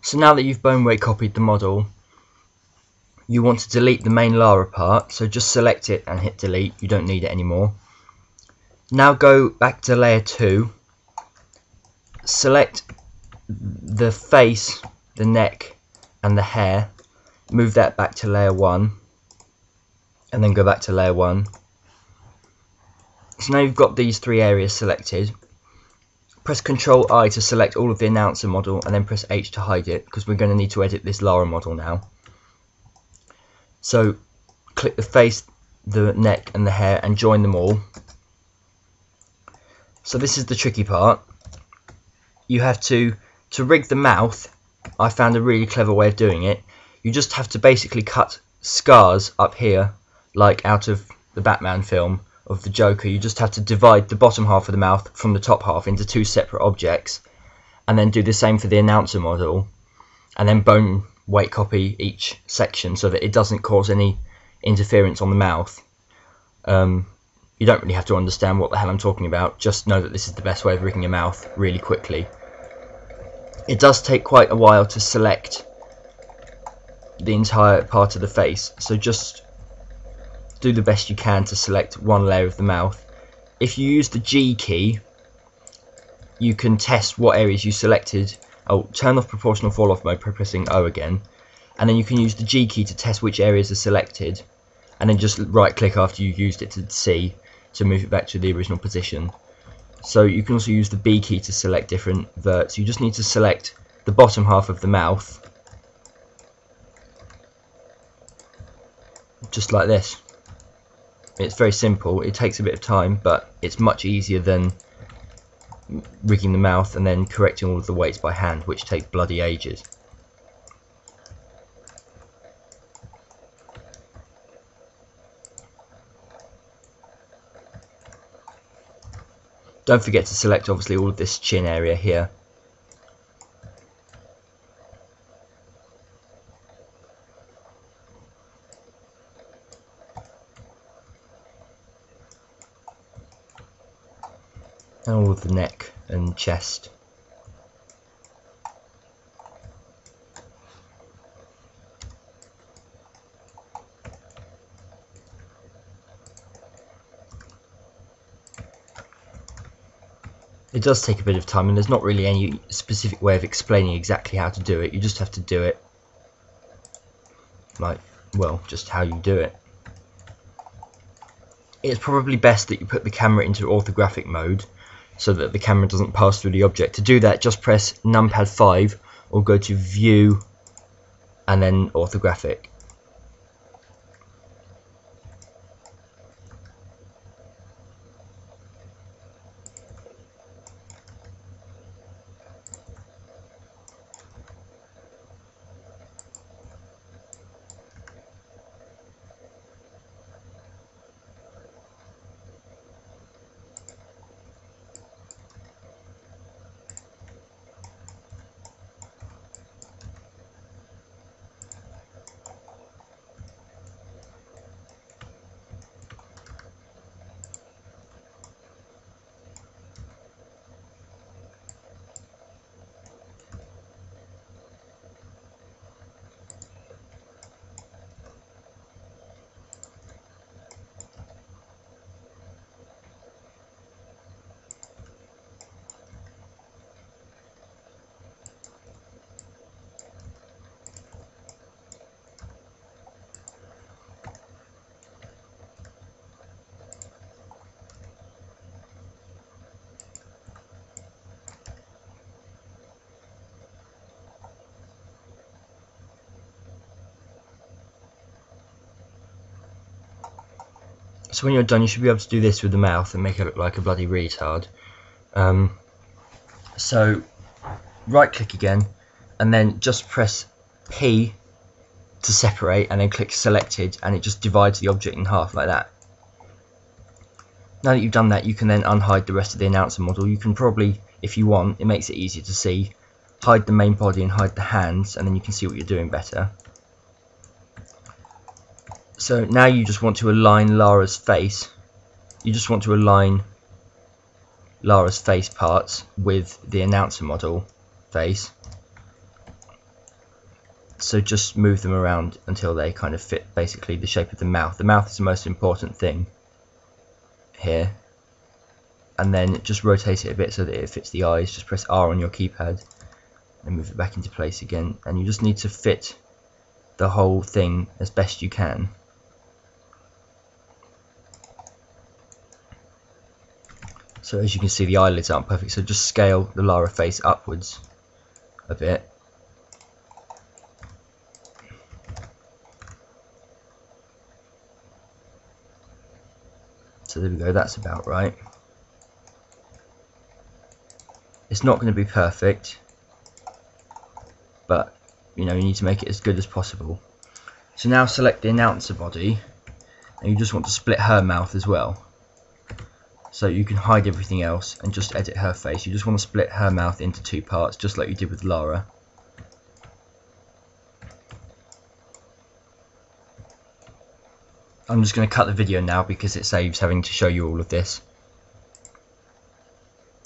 So now that you've bone weight copied the model, you want to delete the main Lara part, so just select it and hit delete. You don't need it anymore. Now go back to layer 2, select the face, the neck and the hair, move that back to layer 1 and then go back to layer 1. So now you've got these 3 areas selected. Press Ctrl I to select all of the announcer model and then press H to hide it, because we're going to need to edit this Lara model now. So click the face, the neck and the hair and join them all. So this is the tricky part. You have to rig the mouth. I found a really clever way of doing it. You just have to basically cut scars up here, like out of the Batman film of the Joker. You just have to divide the bottom half of the mouth from the top half into 2 separate objects, and then do the same for the announcer model, and then bone weight copy each section so that it doesn't cause any interference on the mouth. You don't really have to understand what the hell I'm talking about, just know that this is the best way of rigging a mouth really quickly. It does take quite a while to select the entire part of the face, so just do the best you can to select one layer of the mouth. If you use the G key, you can test what areas you selected. Turn off proportional fall off mode by pressing O again, and then you can use the G key to test which areas are selected, and then just right click after you've used it to C to move it back to the original position. So you can also use the B key to select different verts. You just need to select the bottom half of the mouth, just like this. It's very simple. It takes a bit of time, but it's much easier than rigging the mouth and then correcting all of the weights by hand, which takes bloody ages. Don't forget to select obviously all of this chin area here. And all of the neck and chest. It does take a bit of time, and there's not really any specific way of explaining exactly how to do it. You just have to do it like, well, just how you do it. It's probably best that you put the camera into orthographic mode so that the camera doesn't pass through the object. To do that, just press numpad 5 or go to View and then orthographic. So when you're done, you should be able to do this with the mouth and make it look like a bloody retard. So right click again and then just press P to separate and then click selected, and it just divides the object in half like that. Now that you've done that, you can then unhide the rest of the announcer model. You can probably, if you want, it makes it easier to see, hide the main body and hide the hands, and then you can see what you're doing better. So now you just want to align Lara's face. You just want to align Lara's face parts with the announcer model face. So just move them around until they kind of fit basically the shape of the mouth. The mouth is the most important thing here. And then just rotate it a bit so that it fits the eyes. Just press R on your keypad and move it back into place again. And you just need to fit the whole thing as best you can. So as you can see, the eyelids aren't perfect, so just scale the Lara face upwards a bit. So there we go, that's about right. It's not going to be perfect, but you know, you need to make it as good as possible. So now select the announcer body, and you just want to split her mouth as well. So you can hide everything else and just edit her face. You just want to split her mouth into two parts, just like you did with Lara. I'm just going to cut the video now because it saves having to show you all of this.